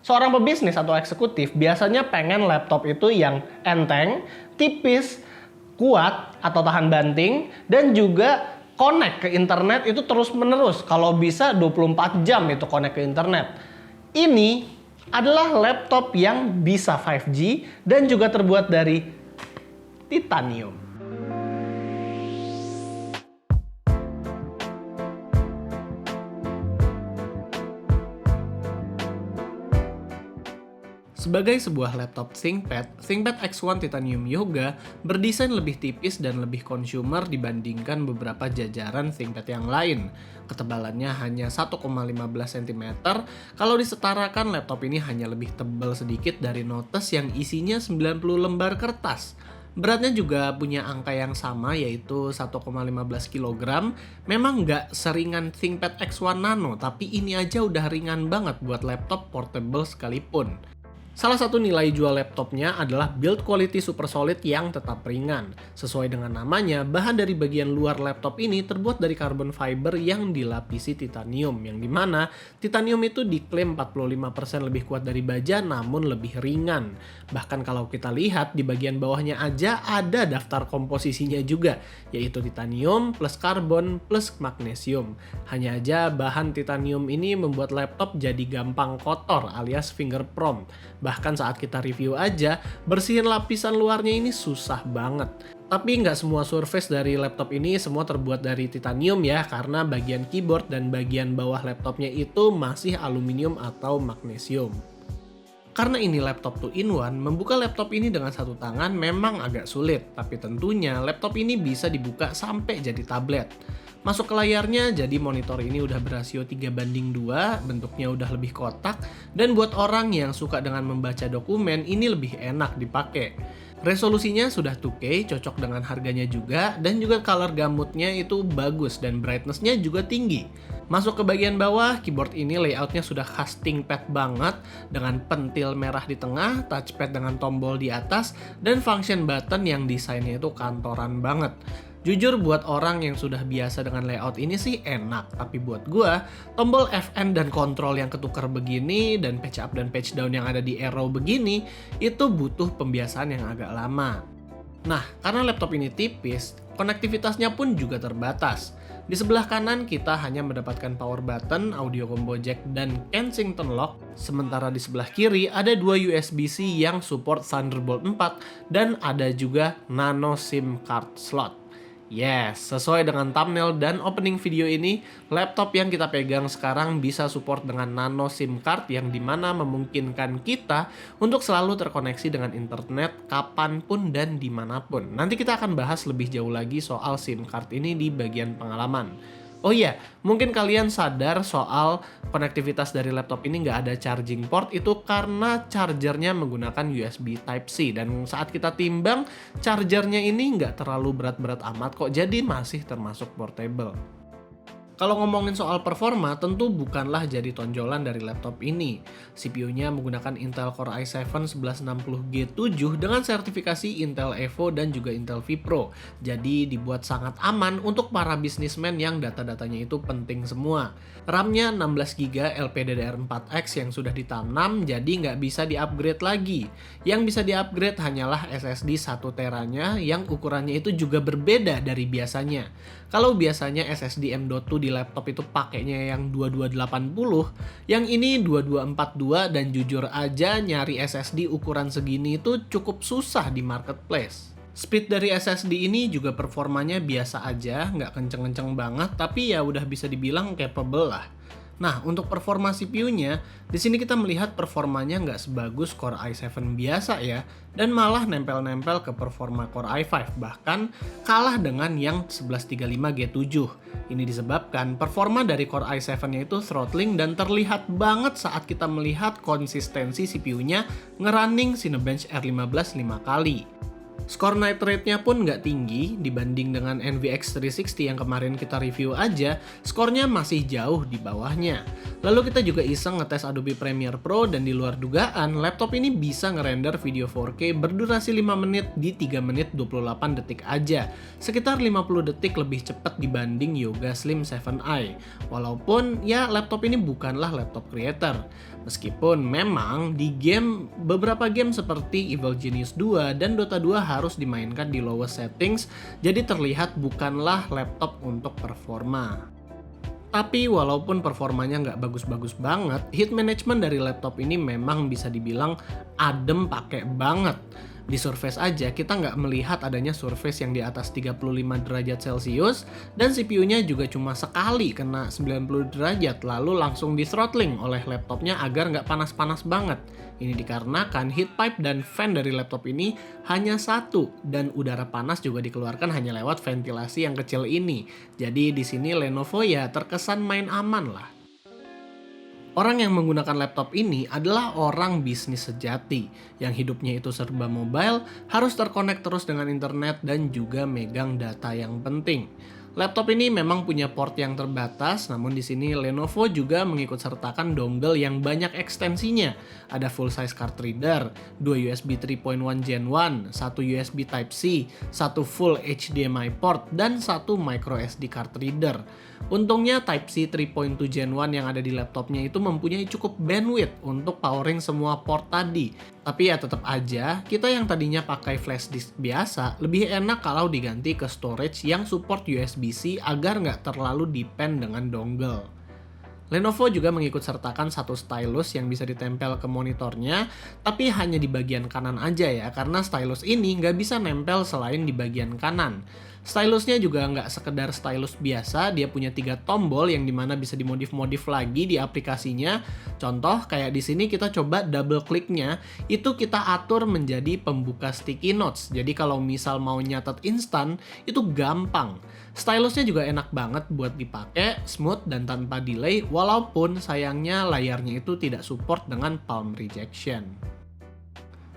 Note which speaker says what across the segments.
Speaker 1: Seorang pebisnis atau eksekutif biasanya pengen laptop itu yang enteng, tipis, kuat atau tahan banting, dan juga connect ke internet itu terus-menerus. Kalau bisa 24 jam itu connect ke internet. Ini adalah laptop yang bisa 5G dan juga terbuat dari titanium. Sebagai sebuah laptop ThinkPad, ThinkPad X1 Titanium Yoga berdesain lebih tipis dan lebih consumer dibandingkan beberapa jajaran ThinkPad yang lain. Ketebalannya hanya 1,15 cm, kalau disetarakan laptop ini hanya lebih tebal sedikit dari Notes yang isinya 90 lembar kertas. Beratnya juga punya angka yang sama, yaitu 1,15 kg. Memang nggak seringan ThinkPad X1 Nano, tapi ini aja udah ringan banget buat laptop portable sekalipun. Salah satu nilai jual laptopnya adalah build quality super solid yang tetap ringan. Sesuai dengan namanya, bahan dari bagian luar laptop ini terbuat dari carbon fiber yang dilapisi titanium, yang dimana titanium itu diklaim 45% lebih kuat dari baja namun lebih ringan. Bahkan kalau kita lihat di bagian bawahnya aja ada daftar komposisinya juga, yaitu titanium plus karbon plus magnesium. Hanya aja bahan titanium ini membuat laptop jadi gampang kotor alias finger prone. Bahkan saat kita review aja, bersihin lapisan luarnya ini susah banget. Tapi nggak semua surface dari laptop ini semua terbuat dari titanium ya, karena bagian keyboard dan bagian bawah laptopnya itu masih aluminium atau magnesium. Karena ini laptop 2-in-1, membuka laptop ini dengan satu tangan memang agak sulit. Tapi tentunya laptop ini bisa dibuka sampai jadi tablet. Masuk ke layarnya, jadi monitor ini udah berasio 3:2, bentuknya udah lebih kotak, dan buat orang yang suka dengan membaca dokumen, ini lebih enak dipakai. Resolusinya sudah 2K, cocok dengan harganya juga, dan juga color gamutnya itu bagus dan brightness-nya juga tinggi. Masuk ke bagian bawah, keyboard ini layoutnya sudah khas ThinkPad banget, dengan pentil merah di tengah, touchpad dengan tombol di atas, dan function button yang desainnya itu kantoran banget. Jujur buat orang yang sudah biasa dengan layout ini sih enak, tapi buat gua, tombol Fn dan kontrol yang ketukar begini dan patch up dan patch down yang ada di arrow begini, itu butuh pembiasaan yang agak lama. Nah, karena laptop ini tipis, konektivitasnya pun juga terbatas. Di sebelah kanan kita hanya mendapatkan power button, audio combo jack, dan Kensington lock. Sementara di sebelah kiri ada dua USB-C yang support Thunderbolt 4 dan ada juga nano SIM card slot. Yes, sesuai dengan thumbnail dan opening video ini, laptop yang kita pegang sekarang bisa support dengan nano SIM card yang dimana memungkinkan kita untuk selalu terkoneksi dengan internet kapanpun dan dimanapun. Nanti kita akan bahas lebih jauh lagi soal SIM card ini di bagian pengalaman. Oh iya, mungkin kalian sadar soal konektivitas dari laptop ini nggak ada charging port, itu karena chargernya menggunakan USB Type-C. Dan saat kita timbang, chargernya ini nggak terlalu berat-berat amat kok, jadi masih termasuk portable. Kalau ngomongin soal performa, tentu bukanlah jadi tonjolan dari laptop ini. CPU-nya menggunakan Intel Core i7-1160G7 dengan sertifikasi Intel Evo dan juga Intel vPro. Jadi dibuat sangat aman untuk para bisnismen yang data-datanya itu penting semua. RAM-nya 16GB LPDDR4X yang sudah ditanam, jadi nggak bisa di-upgrade lagi. Yang bisa di-upgrade hanyalah SSD 1TB-nya yang ukurannya itu juga berbeda dari biasanya. Kalau biasanya SSD M.2 di laptop itu pakainya yang 2280, yang ini 2242, dan jujur aja nyari SSD ukuran segini itu cukup susah di marketplace. Speed dari SSD ini juga performanya biasa aja, nggak kenceng-kenceng banget, tapi ya udah bisa dibilang capable lah. Nah, untuk performa CPU-nya, di sini kita melihat performanya nggak sebagus Core i7 biasa ya, dan malah nempel-nempel ke performa Core i5, bahkan kalah dengan yang 1135G7. Ini disebabkan performa dari Core i7-nya itu throttling dan terlihat banget saat kita melihat konsistensi CPU-nya ngerunning Cinebench R15 5 kali. Score night rate-nya pun nggak tinggi dibanding dengan NVX 360 yang kemarin kita review aja, skornya masih jauh di bawahnya. Lalu kita juga iseng ngetes Adobe Premiere Pro dan di luar dugaan, laptop ini bisa ngerender video 4K berdurasi 5 menit di 3 menit 28 detik aja. Sekitar 50 detik lebih cepat dibanding Yoga Slim 7i. Walaupun ya laptop ini bukanlah laptop creator. Meskipun memang di beberapa game seperti Evil Genius 2 dan Dota 2 harus dimainkan di lowest settings, jadi terlihat bukanlah laptop untuk performa. Tapi walaupun performanya nggak bagus-bagus banget, heat management dari laptop ini memang bisa dibilang adem pakai banget. Di Surface aja kita nggak melihat adanya surface yang di atas 35 derajat Celcius dan CPU-nya juga cuma sekali kena 90 derajat lalu langsung di throttling oleh laptopnya agar nggak panas-panas banget. Ini dikarenakan heat pipe dan fan dari laptop ini hanya satu dan udara panas juga dikeluarkan hanya lewat ventilasi yang kecil ini. Jadi di sini Lenovo ya terkesan main aman lah. Orang yang menggunakan laptop ini adalah orang bisnis sejati, yang hidupnya itu serba mobile, harus terkonek terus dengan internet dan juga megang data yang penting. Laptop ini memang punya port yang terbatas, namun di sini Lenovo juga mengikut sertakan dongle yang banyak ekstensinya. Ada full size card reader, 2 USB 3.1 Gen 1, 1 USB Type-C, 1 full HDMI port, dan 1 micro SD card reader. Untungnya Type-C 3.2 Gen 1 yang ada di laptopnya itu mempunyai cukup bandwidth untuk powering semua port tadi. Tapi ya tetap aja, kita yang tadinya pakai flash disk biasa, lebih enak kalau diganti ke storage yang support USB-C agar nggak terlalu depend dengan dongle. Lenovo juga mengikut sertakan satu stylus yang bisa ditempel ke monitornya, tapi hanya di bagian kanan aja ya, karena stylus ini nggak bisa nempel selain di bagian kanan. Stylusnya juga nggak sekedar stylus biasa, dia punya 3 tombol yang dimana bisa dimodif-modif lagi di aplikasinya. Contoh kayak di sini kita coba double kliknya, itu kita atur menjadi pembuka sticky notes. Jadi kalau misal mau nyatet instan, itu gampang. Stylusnya juga enak banget buat dipakai, smooth dan tanpa delay, walaupun sayangnya layarnya itu tidak support dengan palm rejection.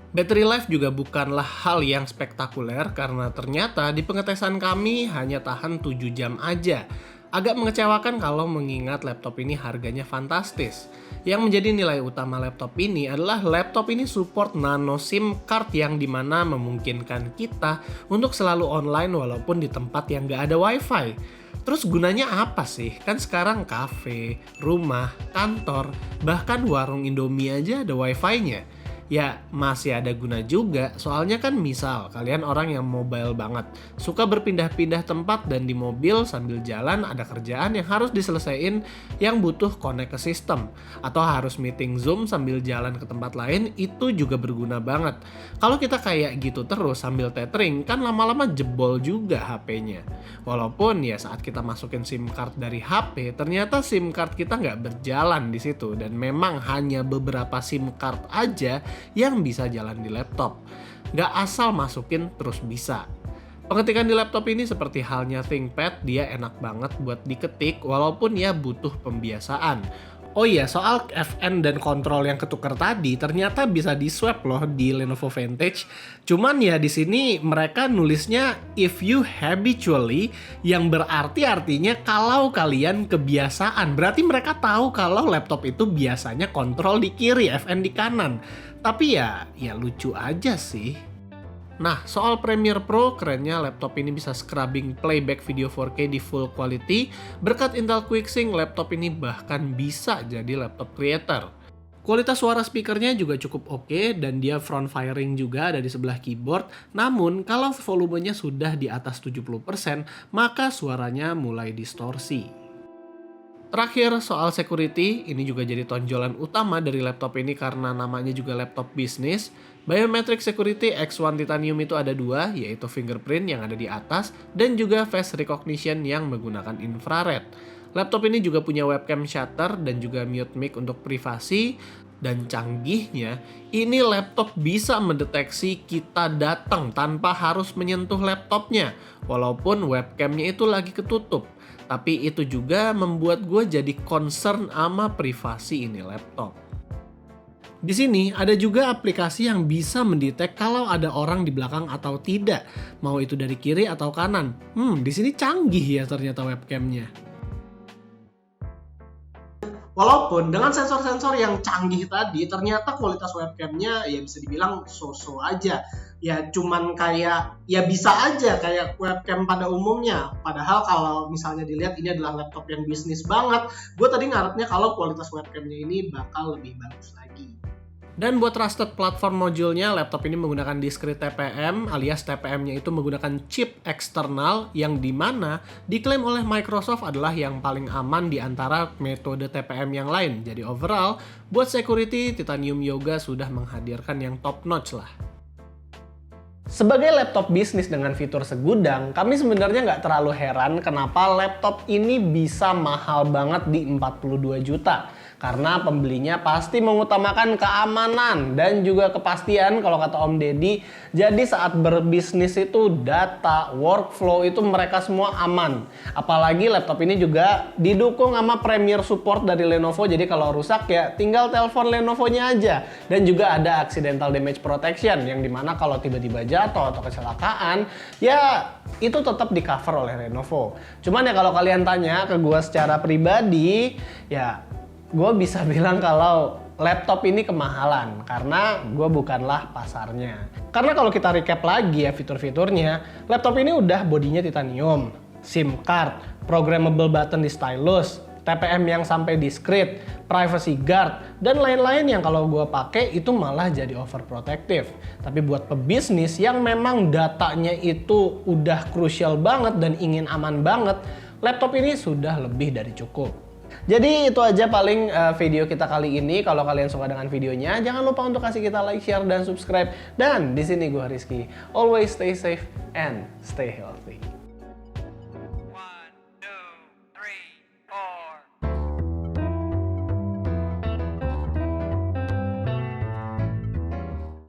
Speaker 1: Battery life juga bukanlah hal yang spektakuler karena ternyata di pengetesan kami hanya tahan 7 jam aja. Agak mengecewakan kalau mengingat laptop ini harganya fantastis. Yang menjadi nilai utama laptop ini adalah laptop ini support nano SIM card yang dimana memungkinkan kita untuk selalu online walaupun di tempat yang nggak ada wifi. Terus gunanya apa sih? Kan sekarang kafe, rumah, kantor, bahkan warung Indomie aja ada wifi-nya. Ya masih ada guna juga, soalnya kan misal kalian orang yang mobile banget, suka berpindah-pindah tempat dan di mobil sambil jalan ada kerjaan yang harus diselesaikan yang butuh connect ke sistem, atau harus meeting Zoom sambil jalan ke tempat lain, itu juga berguna banget. Kalau kita kayak gitu terus sambil tethering kan lama-lama jebol juga HP-nya. Walaupun ya saat kita masukin SIM card dari HP, ternyata SIM card kita nggak berjalan di situ dan memang hanya beberapa SIM card aja yang bisa jalan di laptop. Nggak asal masukin terus bisa. Pengetikan di laptop ini seperti halnya ThinkPad, dia enak banget buat diketik walaupun ya butuh pembiasaan. Oh iya, soal FN dan kontrol yang ketukar tadi ternyata bisa di-swap loh di Lenovo Vantage. Cuman ya di sini mereka nulisnya if you habitually, yang berarti artinya kalau kalian kebiasaan. Berarti mereka tahu kalau laptop itu biasanya kontrol di kiri, FN di kanan. Tapi ya lucu aja sih. Nah, soal Premiere Pro, kerennya laptop ini bisa scrubbing playback video 4K di full quality. Berkat Intel QuickSync, laptop ini bahkan bisa jadi laptop creator. Kualitas suara speakernya juga cukup oke dan dia front firing juga ada di sebelah keyboard. Namun, kalau volumenya sudah di atas 70%, maka suaranya mulai distorsi. Terakhir, soal security, ini juga jadi tonjolan utama dari laptop ini karena namanya juga laptop bisnis. Biometric Security X1 Titanium itu ada 2, yaitu fingerprint yang ada di atas dan juga face recognition yang menggunakan infrared. Laptop ini juga punya webcam shutter dan juga mute mic untuk privasi. Dan canggihnya, ini laptop bisa mendeteksi kita datang tanpa harus menyentuh laptopnya, walaupun webcamnya itu lagi ketutup. Tapi itu juga membuat gue jadi concern sama privasi ini laptop. Di sini ada juga aplikasi yang bisa mendetek kalau ada orang di belakang atau tidak, mau itu dari kiri atau kanan. Di sini canggih ya ternyata webcamnya.
Speaker 2: Walaupun dengan sensor-sensor yang canggih tadi, ternyata kualitas webcamnya ya bisa dibilang so-so aja. Ya cuman kayak, ya bisa aja kayak webcam pada umumnya. Padahal kalau misalnya dilihat ini adalah laptop yang bisnis banget, gue tadi ngarepnya kalau kualitas webcamnya ini bakal lebih bagus lagi.
Speaker 1: Dan buat trusted platform modulnya, laptop ini menggunakan discrete TPM alias TPM-nya itu menggunakan chip eksternal yang dimana diklaim oleh Microsoft adalah yang paling aman di antara metode TPM yang lain. Jadi overall, buat security, Titanium Yoga sudah menghadirkan yang top notch lah. Sebagai laptop bisnis dengan fitur segudang, kami sebenarnya nggak terlalu heran kenapa laptop ini bisa mahal banget di 42 juta. Karena pembelinya pasti mengutamakan keamanan dan juga kepastian kalau kata Om Deddy. Jadi saat berbisnis itu data, workflow itu mereka semua aman. Apalagi laptop ini juga didukung sama premier support dari Lenovo. Jadi kalau rusak ya tinggal telepon Lenovo-nya aja. Dan juga ada accidental damage protection yang dimana kalau tiba-tiba jatuh atau kecelakaan ya itu tetap di cover oleh Lenovo. Cuman ya kalau kalian tanya ke gue secara pribadi ya gue bisa bilang kalau laptop ini kemahalan karena gue bukanlah pasarnya. Karena kalau kita recap lagi ya fitur-fiturnya, laptop ini udah bodinya titanium, SIM card, programmable button di stylus, TPM yang sampai discrete, privacy guard, dan lain-lain yang kalau gue pakai itu malah jadi overprotective. Tapi buat pebisnis yang memang datanya itu udah krusial banget dan ingin aman banget, laptop ini sudah lebih dari cukup. Jadi itu aja paling video kita kali ini. Kalau kalian suka dengan videonya, jangan lupa untuk kasih kita like, share, dan subscribe. Dan di sini gue Rizky. Always stay safe and stay healthy.